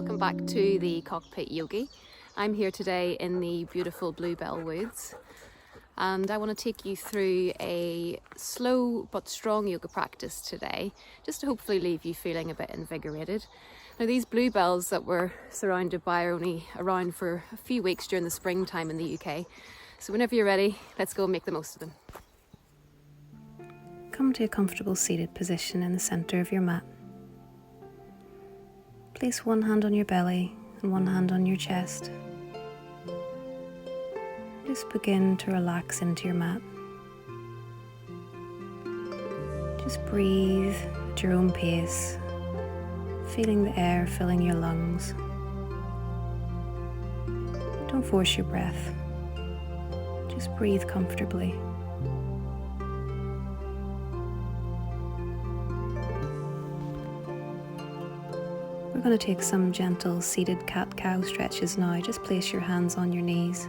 welcome back to the Cockpit Yogi. I'm here today in the beautiful Bluebell woods, and I want to take you through a slow but strong yoga practice today, just to hopefully leave you feeling a bit invigorated. Now, these bluebells that we're surrounded by are only around for a few weeks during the springtime in the UK, so whenever you're ready, let's go and make the most of them. Come to a comfortable seated position in the centre of your mat. Place one hand on your belly and one hand on your chest. Just begin to relax into your mat. Just breathe at your own pace, feeling the air filling your lungs. Don't force your breath. Just breathe comfortably. We're going to take some gentle seated cat-cow stretches now. Just place your hands on your knees.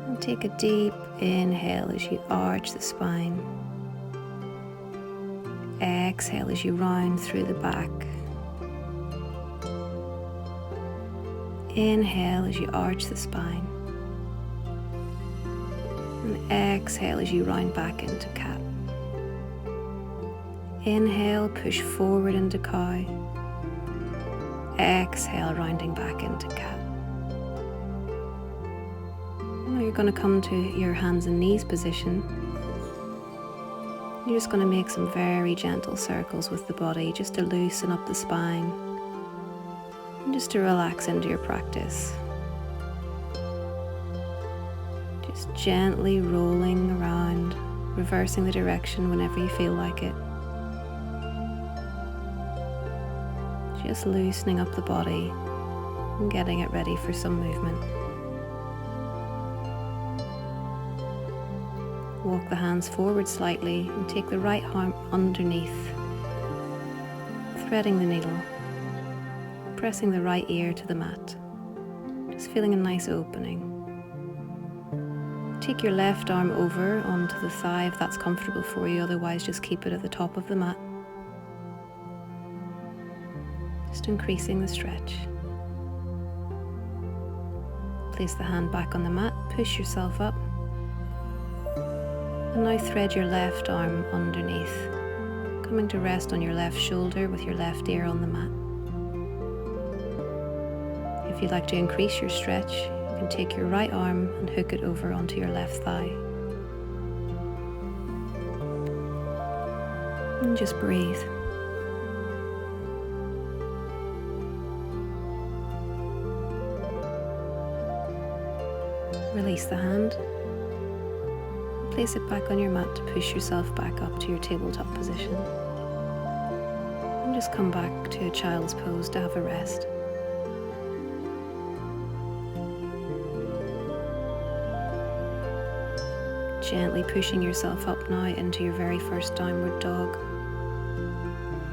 And take a deep inhale as you arch the spine. Exhale as you round through the back. Inhale as you arch the spine. And exhale as you round back into cat. Inhale, push forward into cow. Exhale, rounding back into cat. Now you're going to come to your hands and knees position. You're just going to make some very gentle circles with the body, just to loosen up the spine and just to relax into your practice. Just gently rolling around, reversing the direction whenever you feel like it. Just loosening up the body and getting it ready for some movement. Walk the hands forward slightly and take the right arm underneath, threading the needle, pressing the right ear to the mat, just feeling a nice opening. Take your left arm over onto the thigh if that's comfortable for you, otherwise just keep it at the top of the mat. Just increasing the stretch. Place the hand back on the mat, push yourself up. And now thread your left arm underneath, coming to rest on your left shoulder with your left ear on the mat. If you'd like to increase your stretch, you can take your right arm and hook it over onto your left thigh. And just breathe. Release the hand. Place it back on your mat to push yourself back up to your tabletop position. And just come back to a child's pose to have a rest. Gently pushing yourself up now into your very first downward dog.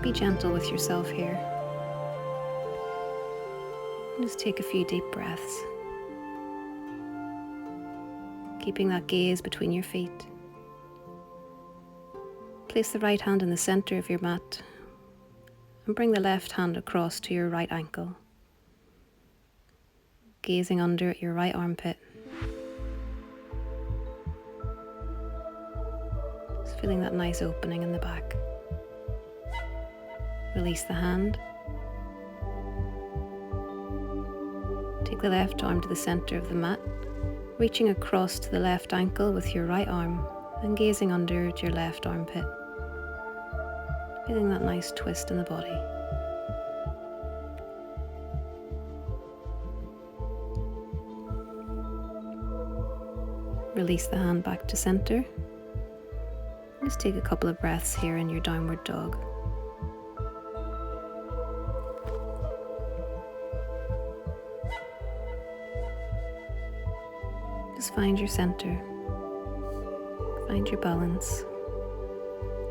Be gentle with yourself here. And just take a few deep breaths, keeping that gaze between your feet. Place the right hand in the center of your mat and bring the left hand across to your right ankle, gazing under at your right armpit. Just feeling that nice opening in the back. Release the hand. Take the left arm to the center of the mat, reaching across to the left ankle with your right arm and gazing under at your left armpit. Feeling that nice twist in the body. Release the hand back to center. Just take a couple of breaths here in your downward dog. Just find your center, find your balance.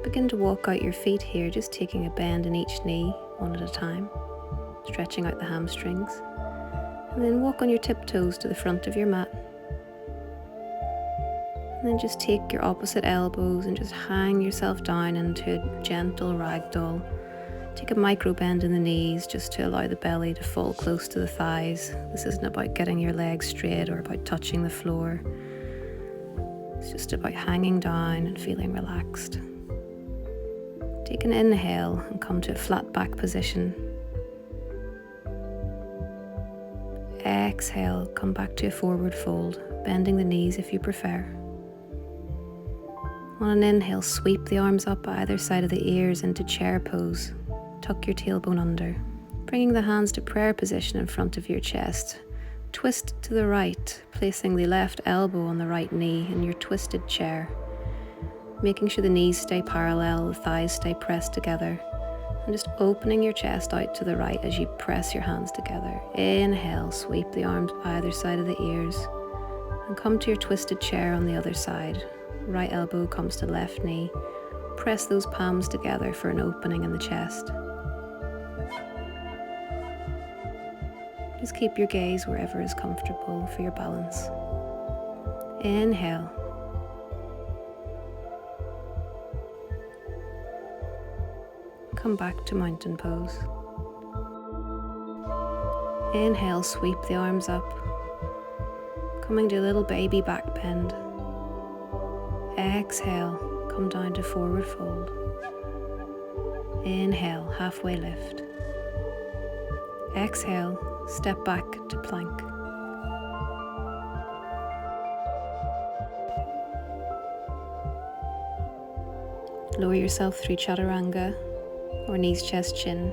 Begin to walk out your feet here, just taking a bend in each knee, one at a time, stretching out the hamstrings. And then walk on your tiptoes to the front of your mat. And then just take your opposite elbows and just hang yourself down into a gentle ragdoll, Take a micro bend in the knees just to allow the belly to fall close to the thighs. This isn't about getting your legs straight or about touching the floor. It's just about hanging down and feeling relaxed. Take an inhale and come to a flat back position. Exhale, come back to a forward fold, bending the knees if you prefer. On an inhale, sweep the arms up either side of the ears into chair pose. Tuck your tailbone under, bringing the hands to prayer position in front of your chest. Twist to the right, placing the left elbow on the right knee in your twisted chair. Making sure the knees stay parallel, the thighs stay pressed together. And just opening your chest out to the right as you press your hands together. Inhale, sweep the arms either side of the ears. And come to your twisted chair on the other side. Right elbow comes to left knee. Press those palms together for an opening in the chest. Just keep your gaze wherever is comfortable for your balance. Inhale. Come back to mountain pose. Inhale, sweep the arms up. Coming to a little baby back bend. Exhale, come down to forward fold. Inhale, halfway lift. Exhale, step back to plank. Lower yourself through chaturanga or knees, chest, chin,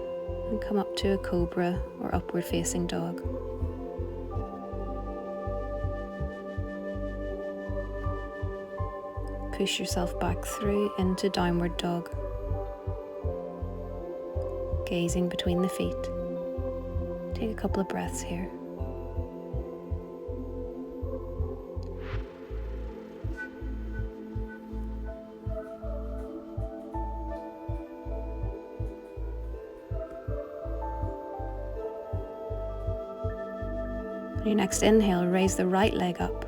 and come up to a cobra or upward facing dog. Push yourself back through into downward dog, gazing between the feet. Take a couple of breaths here. On your next inhale, raise the right leg up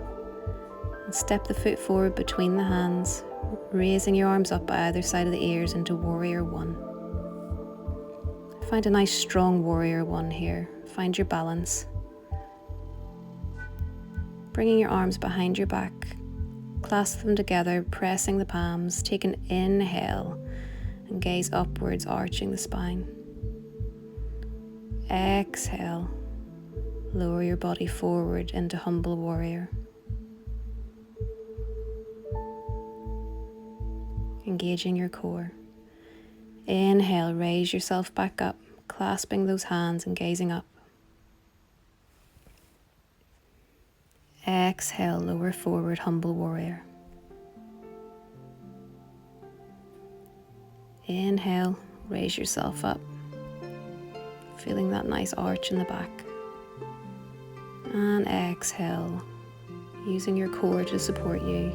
and step the foot forward between the hands, raising your arms up by either side of the ears into warrior one. Find a nice strong warrior one here. Find your balance. Bringing your arms behind your back, clasp them together, pressing the palms. Take an inhale and gaze upwards, arching the spine. Exhale, lower your body forward into humble warrior. Engaging your core. Inhale, raise yourself back up, clasping those hands and gazing up. Exhale, lower forward, humble warrior. Inhale, raise yourself up, feeling that nice arch in the back. And exhale, using your core to support you.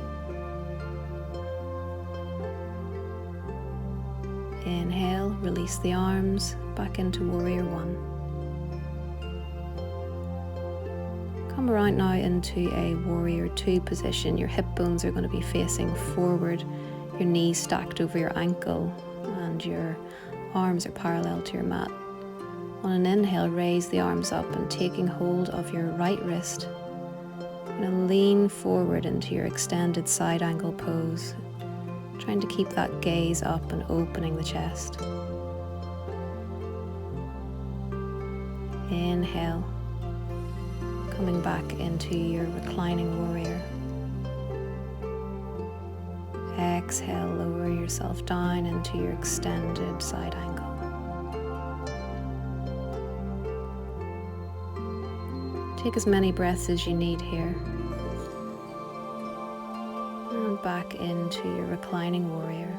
Inhale, release the arms back into warrior one. Come around now into a warrior two position. Your hip bones are going to be facing forward, your knees stacked over your ankle, and your arms are parallel to your mat. On an inhale, raise the arms up and taking hold of your right wrist. You're going to lean forward into your extended side angle pose, trying to keep that gaze up and opening the chest. Inhale, coming back into your reclining warrior. Exhale, lower yourself down into your extended side angle. Take as many breaths as you need here. And back into your reclining warrior.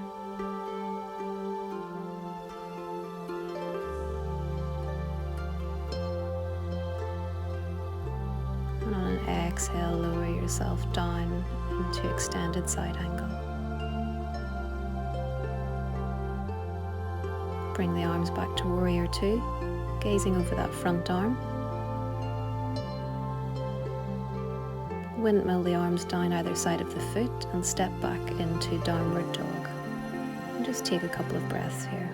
And on an exhale, lower yourself down into extended side angle. Bring the arms back to warrior two, gazing over that front arm. Windmill the arms down either side of the foot and step back into downward dog. And just take a couple of breaths here.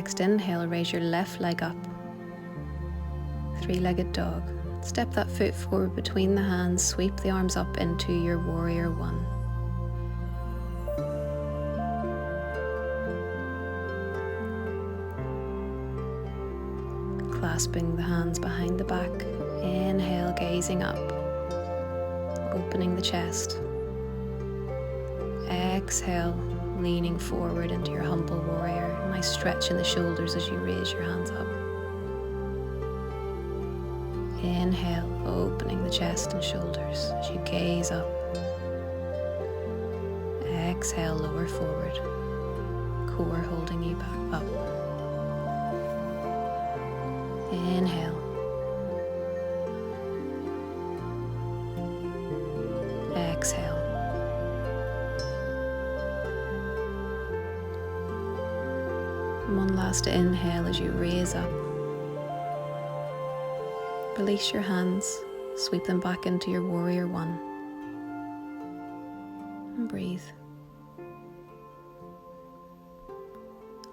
next inhale, raise your left leg up. Three-legged dog. Step that foot forward between the hands, sweep the arms up into your warrior one. Clasping the hands behind the back, inhale, gazing up, opening the chest. Exhale, leaning forward into your humble warrior. Nice stretch in the shoulders as you raise your hands up. Inhale, opening the chest and shoulders as you gaze up. Exhale, lower forward, core holding you back up. Inhale. Exhale. And one last inhale as you raise up. Release your hands, sweep them back into your warrior one. And breathe.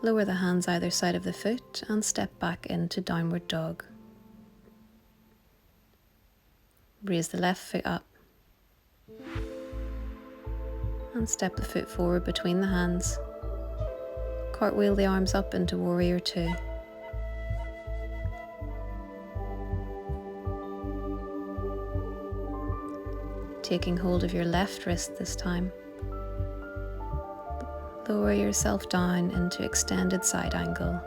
Lower the hands either side of the foot and step back into downward dog. Raise the left foot up. And step the foot forward between the hands. Cartwheel the arms up into warrior two. Taking hold of your left wrist this time. Lower yourself down into extended side angle,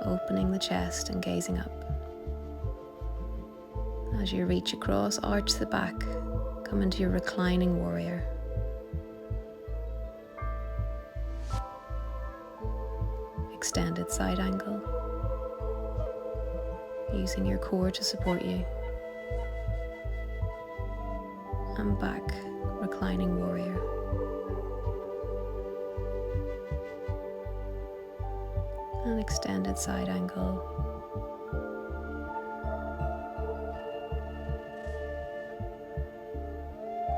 opening the chest and gazing up. As you reach across, arch the back, come into your reclining warrior. Extended side angle, using your core to support you. And back, reclining warrior. And extended side angle.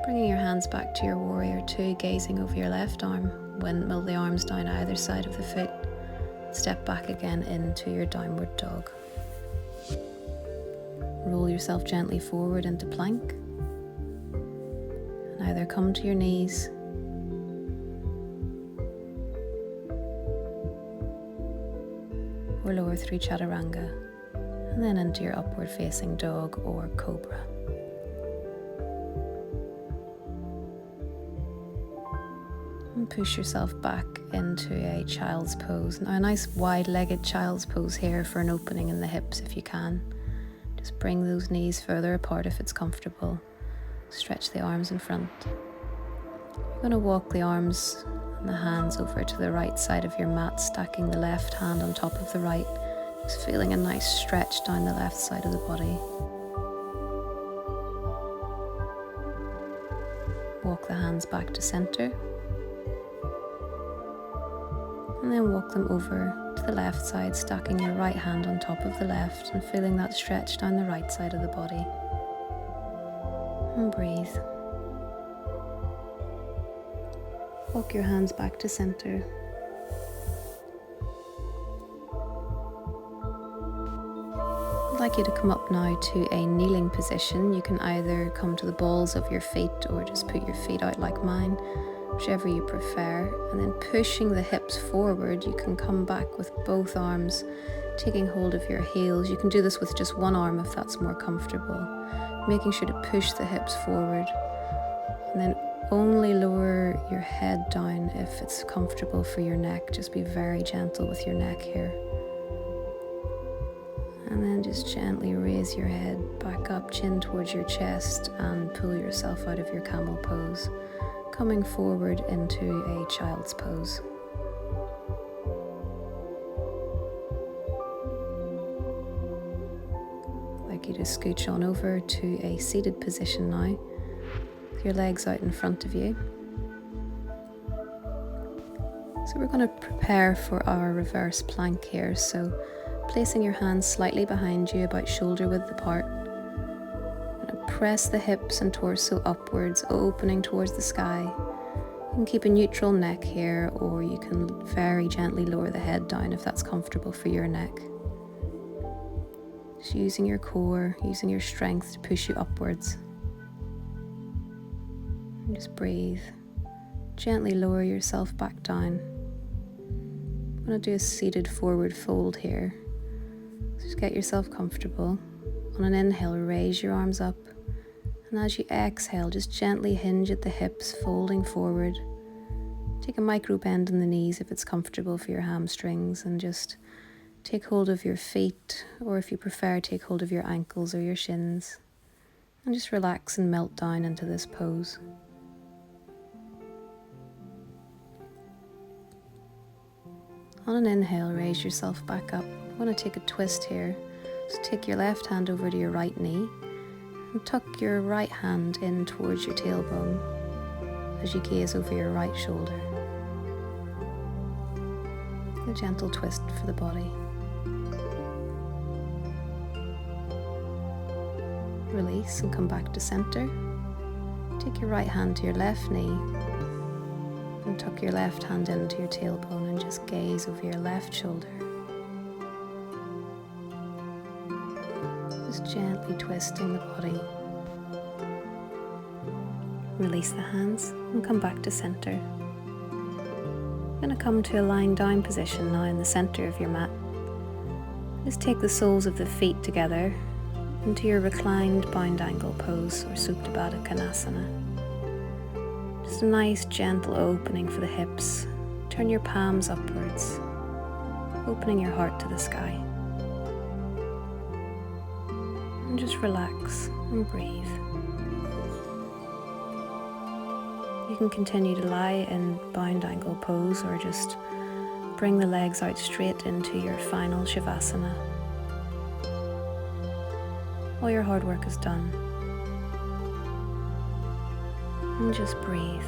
Bringing your hands back to your warrior two, gazing over your left arm. Windmill the arms down either side of the foot. Step back again into your downward dog. Roll yourself gently forward into plank. And either come to your knees or lower through chaturanga, and then into your upward facing dog or cobra. And push yourself back into a child's pose. Now a nice wide-legged child's pose here for an opening in the hips if you can. Just bring those knees further apart if it's comfortable. Stretch the arms in front. You're going to walk the arms and the hands over to the right side of your mat, stacking the left hand on top of the right, just feeling a nice stretch down the left side of the body. Walk the hands back to center, and then walk them over to the left side, stacking your right hand on top of the left and feeling that stretch down the right side of the body. And breathe. Walk your hands back to center. I'd like you to come up now to a kneeling position. You can either come to the balls of your feet or just put your feet out like mine, whichever you prefer. And then pushing the hips forward, you can come back with both arms, taking hold of your heels. You can do this with just one arm if that's more comfortable. Making sure to push the hips forward, and then only lower your head down if it's comfortable for your neck. Just be very gentle with your neck here. And then just gently raise your head back up, chin towards your chest, and pull yourself out of your camel pose, coming forward into a child's pose. You to scooch on over to a seated position now, with your legs out in front of you. So we're going to prepare for our reverse plank here. So placing your hands slightly behind you, about shoulder width apart. Press the hips and torso upwards, opening towards the sky. You can keep a neutral neck here, or you can very gently lower the head down if that's comfortable for your neck. Just using your core, using your strength to push you upwards. And just breathe. Gently lower yourself back down. I'm going to do a seated forward fold here. So just get yourself comfortable. On an inhale, raise your arms up. And as you exhale, just gently hinge at the hips, folding forward. Take a micro bend in the knees if it's comfortable for your hamstrings, and just take hold of your feet, or if you prefer, take hold of your ankles or your shins. And just relax and melt down into this pose. On an inhale, raise yourself back up. I'm going to take a twist here. So take your left hand over to your right knee and tuck your right hand in towards your tailbone as you gaze over your right shoulder. A gentle twist for the body. Release and come back to center. Take your right hand to your left knee and tuck your left hand into your tailbone and just gaze over your left shoulder. Just gently twisting the body. Release the hands and come back to center. You're going to come to a lying down position now in the center of your mat. Just take the soles of the feet together into your reclined bound angle pose, or Supta Baddha Konasana. Just a nice gentle opening for the hips. Turn your palms upwards, opening your heart to the sky. And just relax and breathe. You can continue to lie in bound angle pose, or just bring the legs out straight into your final Shavasana. All your hard work is done. And just breathe.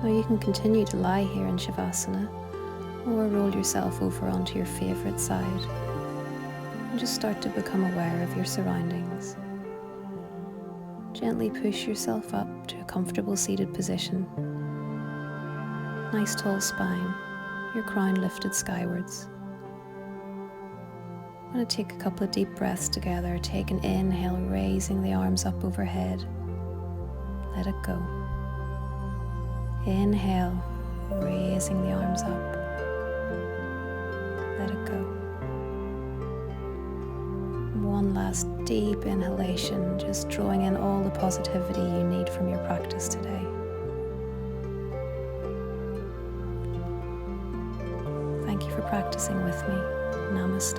Now you can continue to lie here in Shavasana, or roll yourself over onto your favourite side and just start to become aware of your surroundings. Gently push yourself up to a comfortable seated position. Nice tall spine, your crown lifted skywards. I'm going to take a couple of deep breaths together. Take an inhale, raising the arms up overhead. Let it go. Inhale, raising the arms up. Let it go. One last deep inhalation, just drawing in all the positivity you need from your practice today. Thank you for practicing with me. Namaste.